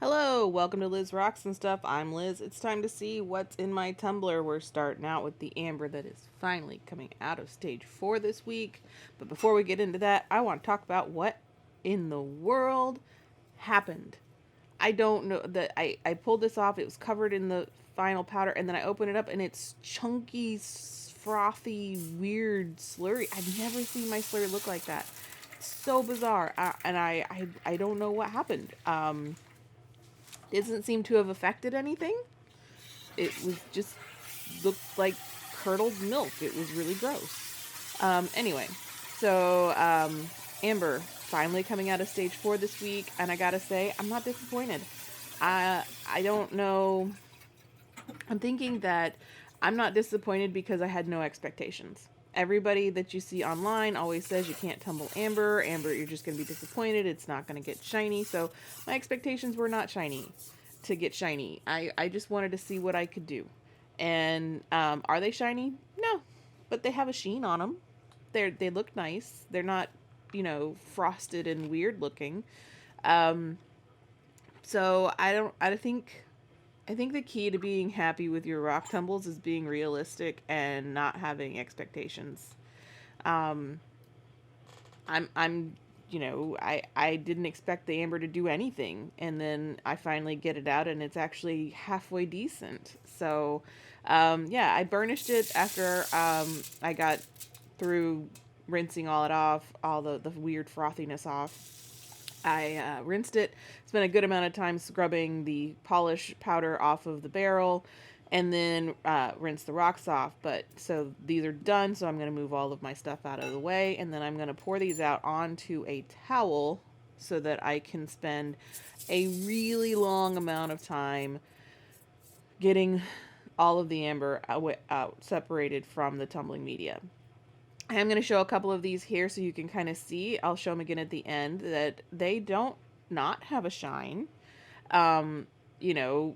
Hello, welcome to Liz Rocks and Stuff. I'm Liz. It's time to see what's in my tumbler. We're starting out with the amber that is finally coming out of stage 4 this week. But before we get into that, I want to talk about what in the world happened. I don't know that I pulled this off. It was covered in the final powder, and then I open it up and it's chunky, frothy, weird slurry. I've never seen my slurry look like that. It's so bizarre, and I don't know what happened. It doesn't seem to have affected anything. It was just looked like curdled milk. It was really gross. Anyway, so Amber finally coming out of stage 4 this week, and I gotta say, I'm not disappointed. I don't know. I'm thinking that I'm not disappointed because I had no expectations. Everybody that you see online always says you can't tumble amber. Amber, you're just going to be disappointed. It's not going to get shiny. So my expectations were not shiny to get shiny. I just wanted to see what I could do. And are they shiny? No, but they have a sheen on them. They look nice. They're not, frosted and weird looking. Um, so I think the key to being happy with your rock tumbles is being realistic and not having expectations. Um, I didn't expect the amber to do anything, and then I finally get it out, and it's actually halfway decent. So, yeah, I burnished it after I got through rinsing all it off, all the weird frothiness off. I rinsed it, spent a good amount of time scrubbing the polish powder off of the barrel, and then rinse the rocks off. But so these are done, so I'm going to move all of my stuff out of the way, and then I'm going to pour these out onto a towel so that I can spend a really long amount of time getting all of the amber out separated from the tumbling media. I'm going to show a couple of these here so you can kind of see. I'll show them again at the end that they don't not have a shine. Um, you know,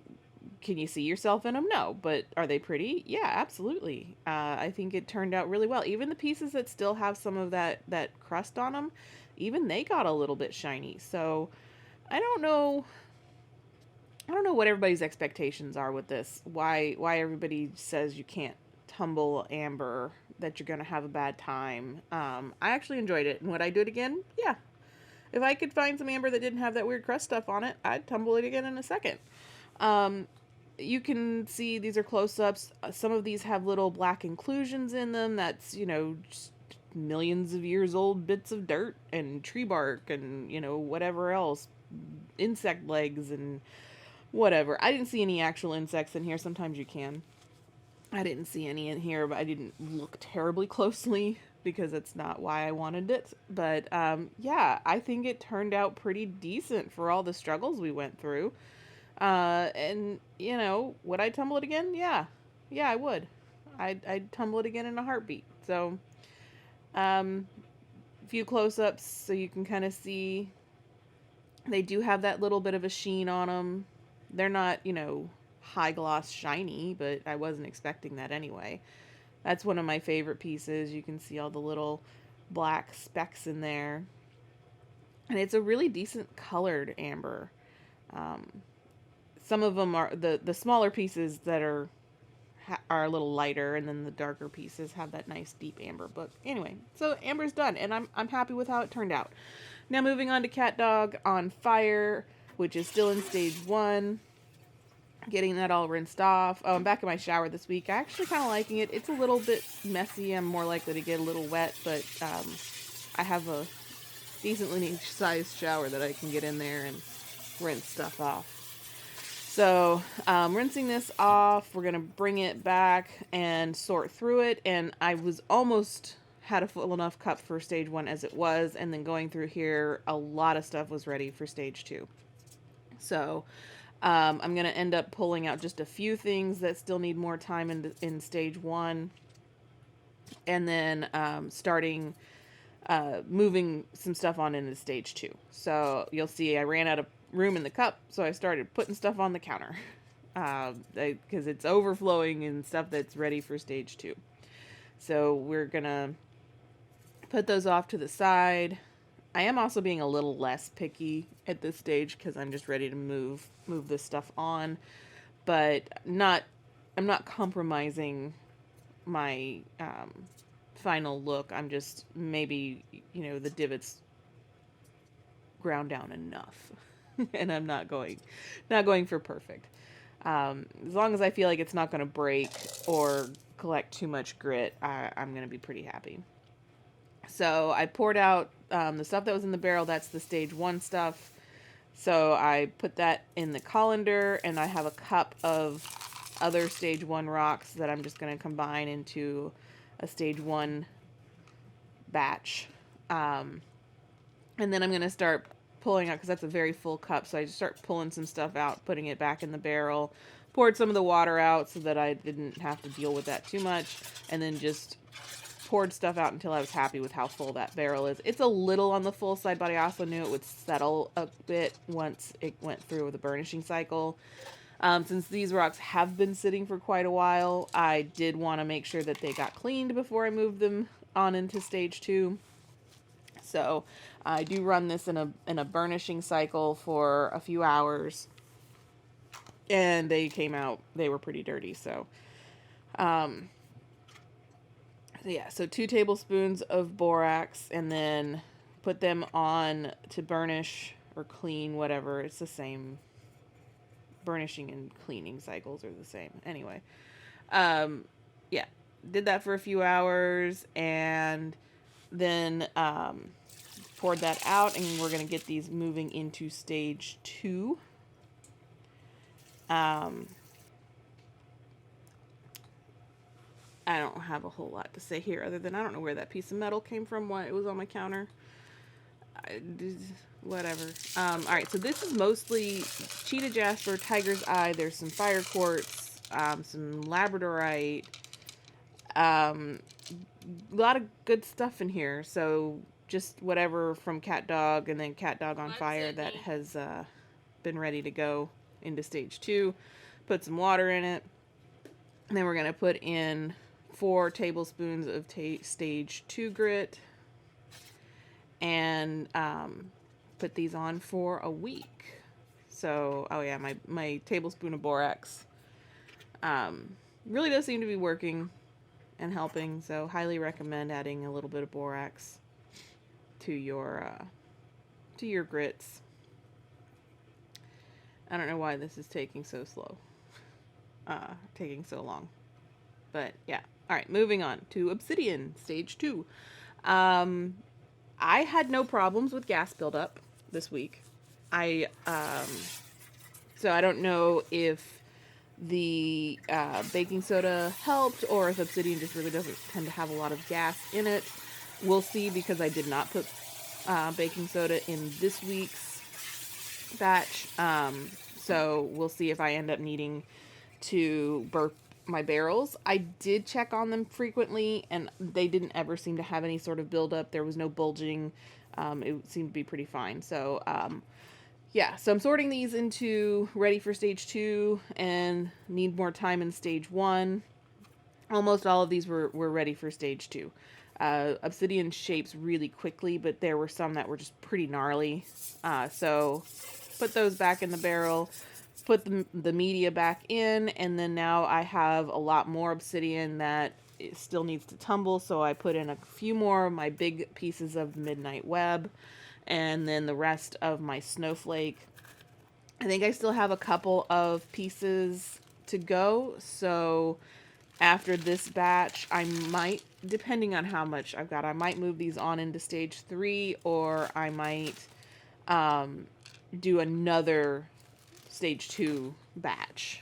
can you see yourself in them? No, but are they pretty? Yeah, absolutely. I think it turned out really well. Even the pieces that still have some of that crust on them, even they got a little bit shiny. So I don't know. I don't know what everybody's expectations are with this. Why everybody says you can't tumble amber, that you're gonna have a bad time. I actually enjoyed it, and would I do it again? Yeah. If I could find some amber that didn't have that weird crust stuff on it, I'd tumble it again in a second. Um, you can see these are close-ups. Some of these have little black inclusions in them. That's just millions of years old bits of dirt and tree bark and whatever else, insect legs and whatever. I didn't see any actual insects in here. Sometimes you can. I didn't see any in here, but I didn't look terribly closely because that's not why I wanted it. But yeah, I think it turned out pretty decent for all the struggles we went through. And would I tumble it again? Yeah, yeah, I would. I'd tumble it again in a heartbeat. So, a few close-ups so you can kind of see. They do have that little bit of a sheen on them. They're not, high gloss shiny, but I wasn't expecting that anyway. That's one of my favorite pieces. You can see all the little black specks in there. And it's a really decent colored amber. Some of them are the smaller pieces that are a little lighter, and then the darker pieces have that nice deep amber. But anyway, so amber's done, and I'm happy with how it turned out. Now moving on to Catdog on Fire, which is still in stage 1. Getting that all rinsed off. Oh, I'm back in my shower this week. I actually kind of liking it. It's a little bit messy. I'm more likely to get a little wet, but I have a decently sized shower that I can get in there and rinse stuff off. So, rinsing this off, we're going to bring it back and sort through it. And I was almost had a full enough cup for stage 1 as it was. And then going through here, a lot of stuff was ready for stage 2. So, I'm going to end up pulling out just a few things that still need more time in stage 1. And then starting moving some stuff on into stage 2. So you'll see I ran out of room in the cup, so I started putting stuff on the counter. Because it's overflowing and stuff that's ready for stage 2. So we're going to put those off to the side. I am also being a little less picky at this stage because I'm just ready to move this stuff on, but not I'm not compromising my final look. I'm just maybe the divots ground down enough, and I'm not going for perfect. As long as I feel like it's not going to break or collect too much grit, I'm going to be pretty happy. So I poured out the stuff that was in the barrel. That's the stage 1 stuff. So I put that in the colander, and I have a cup of other stage 1 rocks that I'm just going to combine into a stage 1 batch. And then I'm going to start pulling out, because that's a very full cup, so I just start pulling some stuff out, putting it back in the barrel, poured some of the water out so that I didn't have to deal with that too much, and then just poured stuff out until I was happy with how full that barrel is. It's a little on the full side, but I also knew it would settle a bit once it went through the burnishing cycle. Since these rocks have been sitting for quite a while, I did want to make sure that they got cleaned before I moved them on into stage 2. So I do run this in a burnishing cycle for a few hours, and they came out, they were pretty dirty. So yeah, so 2 tablespoons of borax, and then put them on to burnish or clean, whatever. It's the same. Burnishing and cleaning cycles are the same. Anyway, yeah, did that for a few hours, and then poured that out, and we're going to get these moving into stage 2. I don't have a whole lot to say here other than I don't know where that piece of metal came from, why it was on my counter. Whatever. All right, so this is mostly cheetah jasper, tiger's eye. There's some fire quartz, some labradorite, a lot of good stuff in here. So just whatever from Catdog, and then Catdog on fire that has been ready to go into stage 2. Put some water in it, and then we're gonna put in 4 tablespoons of stage 2 grit, and put these on for a week. So, oh yeah, my tablespoon of borax really does seem to be working and helping. So highly recommend adding a little bit of borax to your grits. I don't know why this is taking so long, but yeah. All right, moving on to Obsidian stage 2. I had no problems with gas buildup this week. So I don't know if the baking soda helped, or if Obsidian just really doesn't tend to have a lot of gas in it. We'll see, because I did not put baking soda in this week's batch. So we'll see if I end up needing to burp my barrels. I did check on them frequently, and they didn't ever seem to have any sort of buildup. There was no bulging. It seemed to be pretty fine. So yeah, so I'm sorting these into ready for stage 2 and need more time in stage 1. Almost all of these were ready for stage 2. Obsidian shapes really quickly, but there were some that were just pretty gnarly. So put those back in the barrel, put the media back in, and then now I have a lot more obsidian that it still needs to tumble, so I put in a few more of my big pieces of midnight web, and then the rest of my snowflake. I think I still have a couple of pieces to go, so after this batch, I might, depending on how much I've got, I might move these on into stage 3, or I might do another stage 2 batch.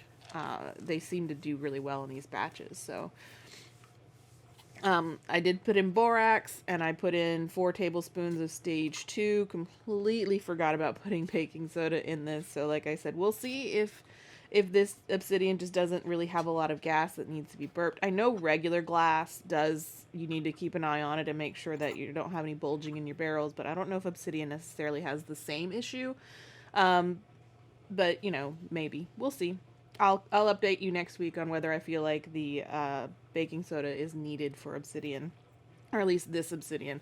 They seem to do really well in these batches, so I did put in borax, and I put in 4 tablespoons of stage 2. Completely forgot about putting baking soda in this, so like I said, we'll see if this obsidian just doesn't really have a lot of gas that needs to be burped. I know regular glass does. You need to keep an eye on it and make sure that you don't have any bulging in your barrels, but I don't know if obsidian necessarily has the same issue. But, maybe. We'll see. I'll update you next week on whether I feel like the baking soda is needed for obsidian. or at least this obsidian.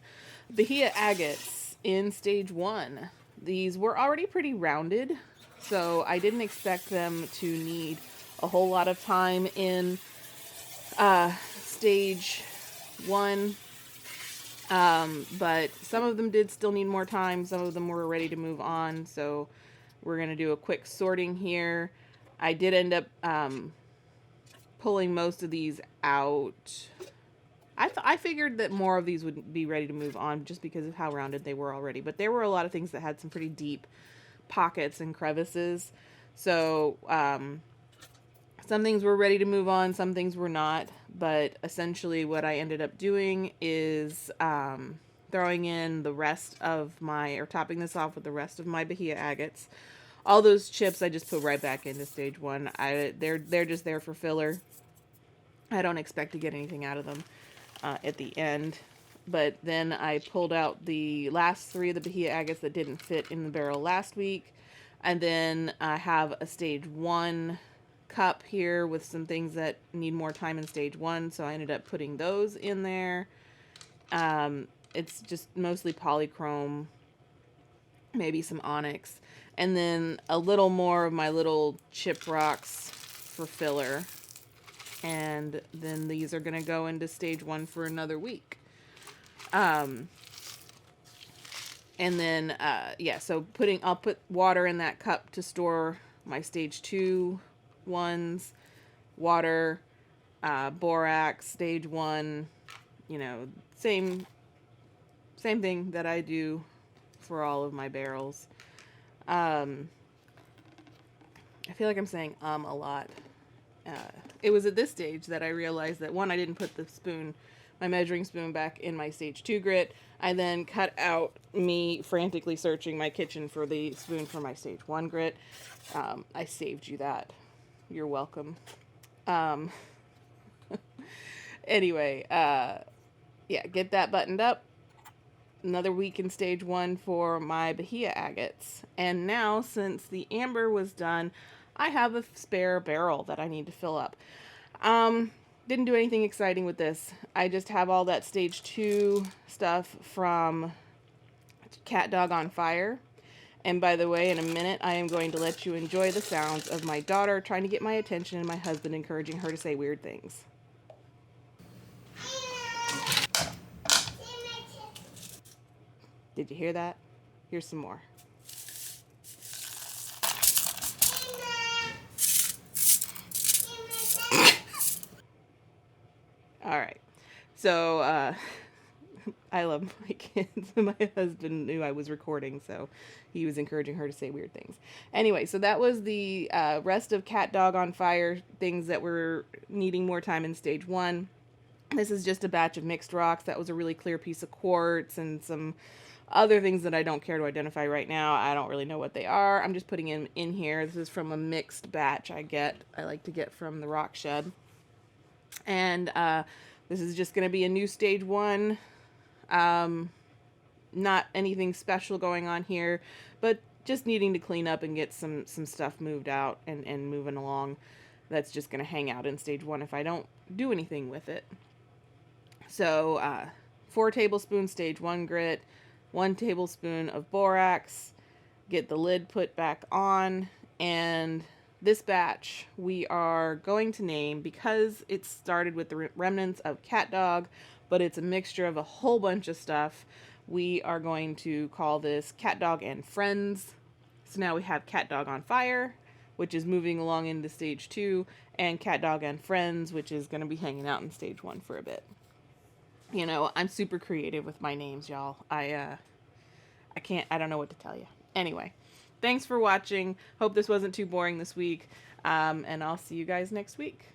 Bahia agates in stage 1. These were already pretty rounded, so I didn't expect them to need a whole lot of time in stage 1. But some of them did still need more time. Some of them were ready to move on, so we're going to do a quick sorting here. I did end up pulling most of these out. I figured that more of these would be ready to move on just because of how rounded they were already. But there were a lot of things that had some pretty deep pockets and crevices. So some things were ready to move on, some things were not. But essentially what I ended up doing is throwing in the rest of my, or topping this off with the rest of my Bahia agates. All those chips I just put right back into stage 1. They're just there for filler. I don't expect to get anything out of them at the end. But then I pulled out the last 3 of the Bahia agates that didn't fit in the barrel last week. And then I have a stage 1 cup here with some things that need more time in stage 1. So I ended up putting those in there. It's just mostly polychrome, maybe some onyx. And then a little more of my little chip rocks for filler. And then these are going to go into stage 1 for another week. And then, yeah, so I'll put water in that cup to store my stage 2 ones, water, borax, stage 1, you know, same thing that I do for all of my barrels. I feel like I'm saying a lot. It was at this stage that I realized that, one, I didn't put the spoon, my measuring spoon, back in my stage 2 grit. I then cut out me frantically searching my kitchen for the spoon for my stage 1 grit. I saved you that. You're welcome. Anyway, yeah, get that buttoned up. Another week in stage 1 for my Bahia agates. And now, since the amber was done, I have a spare barrel that I need to fill up. Didn't do anything exciting with this. I just have all that stage 2 stuff from Catdog on Fire. And by the way, in a minute, I am going to let you enjoy the sounds of my daughter trying to get my attention and my husband encouraging her to say weird things. Did you hear that? Here's some more. All right. So, I love my kids. My husband knew I was recording, so he was encouraging her to say weird things. Anyway, so that was the rest of Catdog on Fire, things that were needing more time in stage 1. This is just a batch of mixed rocks. That was a really clear piece of quartz and some other things that I don't care to identify right now. I don't really know what they are. I'm just putting them in here. This is from a mixed batch I like to get from the rock shed. And this is just going to be a new stage 1. Not anything special going on here, but just needing to clean up and get some stuff moved out and moving along. That's just going to hang out in stage 1 if I don't do anything with it. So 4 tablespoons stage 1 grit, 1 tablespoon of borax, get the lid put back on, and this batch we are going to name, because it started with the remnants of Catdog, but it's a mixture of a whole bunch of stuff, we are going to call this Catdog and Friends. So now we have Catdog on Fire, which is moving along into stage 2, and Catdog and Friends, which is going to be hanging out in stage 1 for a bit. You know, I'm super creative with my names, y'all. I don't know what to tell you. Anyway, thanks for watching. Hope this wasn't too boring this week. And I'll see you guys next week.